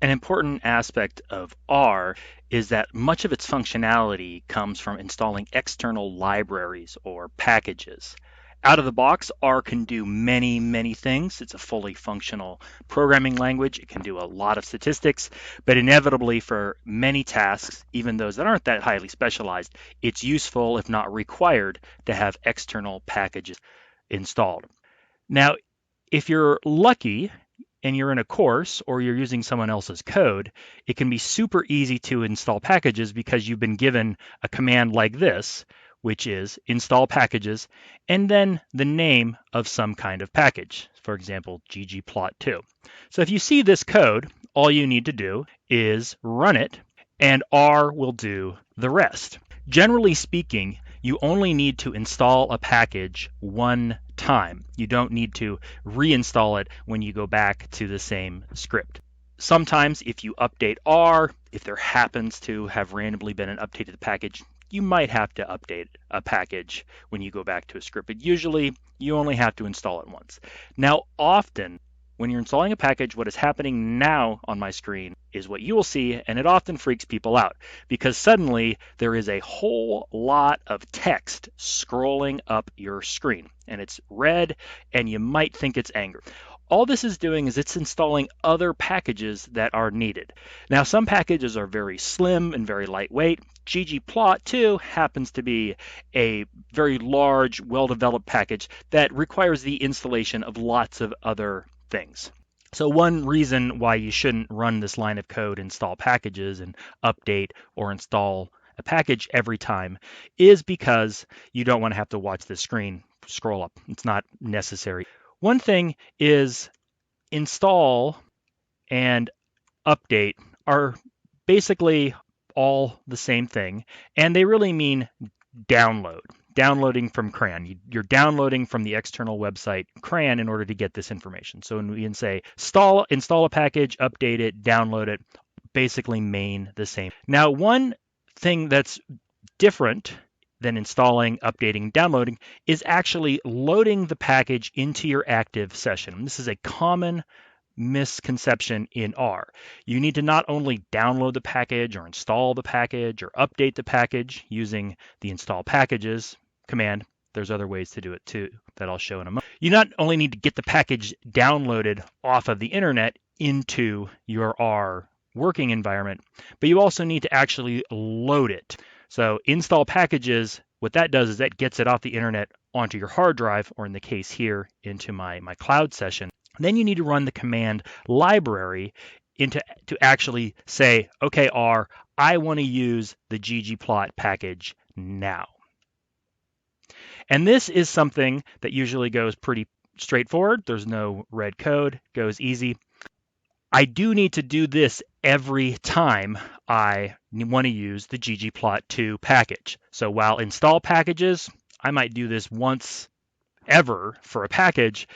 An important aspect of R is that much of its functionality comes from installing external libraries or packages. Out of the box, R can do many, many things. It's a fully functional programming language. It can do a lot of statistics, but inevitably for many tasks, even those that aren't that highly specialized, it's useful, if not required, to have external packages installed. Now, if you're lucky and you're in a course or you're using someone else's code, it can be super easy to install packages because you've been given a command like this, which is install packages, and then the name of some kind of package, for example, ggplot2. So if you see this code, all you need to do is run it, and R will do the rest. Generally speaking, you only need to install a package one time. You don't need to reinstall it when you go back to the same script. Sometimes if you update R, if there happens to have randomly been an update to the package, you might have to update a package when you go back to a script, but usually you only have to install it once. Now, often when you're installing a package, what is happening now on my screen is what you will see, and it often freaks people out because suddenly there is a whole lot of text scrolling up your screen, and it's red, and you might think it's anger. All this is doing is it's installing other packages that are needed. Now, some packages are very slim and very lightweight. ggplot2 happens to be a very large, well-developed package that requires the installation of lots of other things. So one reason why you shouldn't run this line of code, install packages and update or install a package every time is because you don't want to have to watch the screen scroll up. It's not necessary. One thing is install and update are basically all the same thing, and they really mean downloading from CRAN. You're downloading from the external website CRAN in order to get this information. So when we can say install a package, update it, download it, basically mean the same. Now, one thing that's different than installing, updating, downloading is actually loading the package into your active session. This is a common misconception in R. You need to not only download the package or install the package or update the package using the install packages command. There's other ways to do it too that I'll show in a moment. You not only need to get the package downloaded off of the internet into your R working environment, but you also need to actually load it. So install packages, what that does is that gets it off the internet onto your hard drive, or in the case here, into my cloud session. Then you need to run the command library to actually say, okay, R, I want to use the ggplot package now. And this is something that usually goes pretty straightforward. There's no red code, goes easy. I do need to do this every time I want to use the ggplot2 package. So while install packages, I might do this once ever for a package.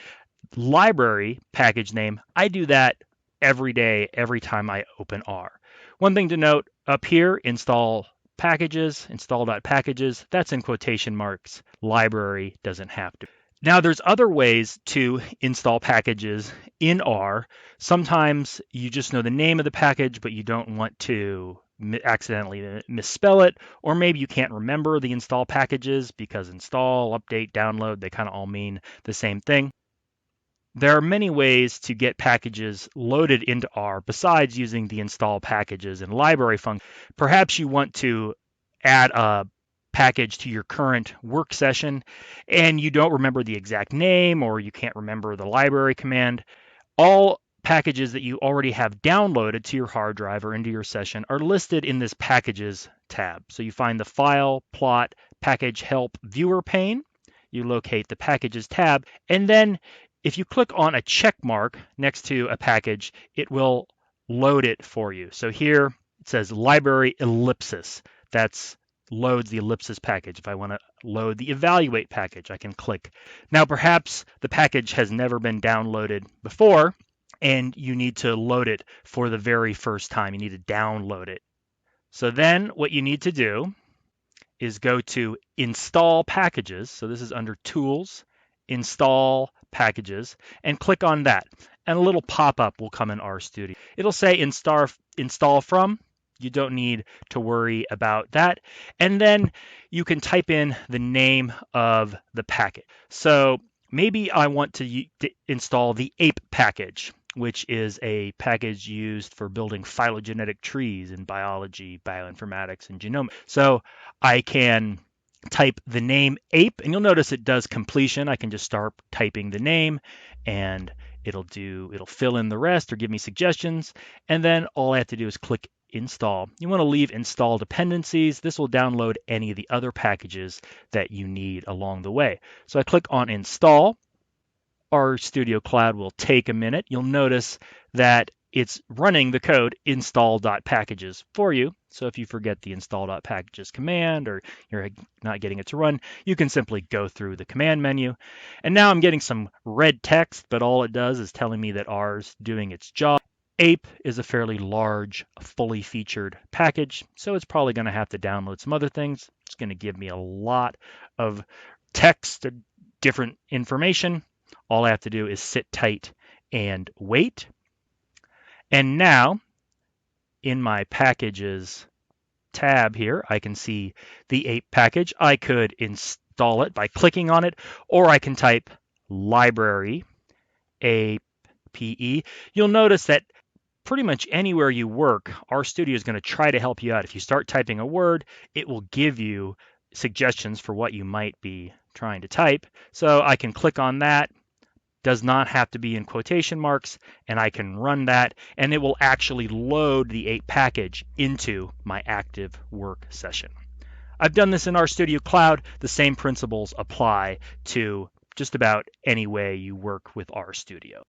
Library package name, I do that every day, every time I open R. One thing to note up here, install packages, install.packages, that's in quotation marks. Library doesn't have to. Now, there's other ways to install packages in R. Sometimes you just know the name of the package, but you don't want to accidentally misspell it, or maybe you can't remember the install packages because install, update, download, they kind of all mean the same thing. There are many ways to get packages loaded into R besides using the install packages and library function. Perhaps you want to add a package to your current work session and you don't remember the exact name or you can't remember the library command. All packages that you already have downloaded to your hard drive or into your session are listed in this packages tab. So you find the file, plot, package help viewer pane, you locate the packages tab, and then if you click on a check mark next to a package, it will load it for you. So here it says library ellipsis. That's loads the ellipsis package. If I want to load the evaluate package, I can click. Now, perhaps the package has never been downloaded before, and you need to load it for the very first time. You need to download it. So then what you need to do is go to install packages. So this is under tools, install packages, and click on that. and a little pop-up will come in RStudio. It'll say install from. You don't need to worry about that. And then you can type in the name of the package. So maybe I want to install the ape package, which is a package used for building phylogenetic trees in biology, bioinformatics, and genomics. So I can type the name ape, and you'll notice it does completion. I can just start typing the name, and it'll fill in the rest or give me suggestions, and then all I have to do is click install. You want to leave install dependencies. This will download any of the other packages that you need along the way. So I click on install. RStudio Cloud will take a minute. You'll notice that it's running the code install.packages for you. So if you forget the install.packages command or you're not getting it to run, you can simply go through the command menu. And now I'm getting some red text, but all it does is telling me that R's doing its job. Ape is a fairly large, fully featured package, so it's probably going to have to download some other things. It's going to give me a lot of text, different information. All I have to do is sit tight and wait. And now, in my packages tab here, I can see the ape package. I could install it by clicking on it, or I can type library ape. You'll notice that pretty much anywhere you work, RStudio is going to try to help you out. If you start typing a word, it will give you suggestions for what you might be trying to type. So I can click on that. Does not have to be in quotation marks, and I can run that, and it will actually load the ape package into my active work session. I've done this in RStudio Cloud. The same principles apply to just about any way you work with RStudio.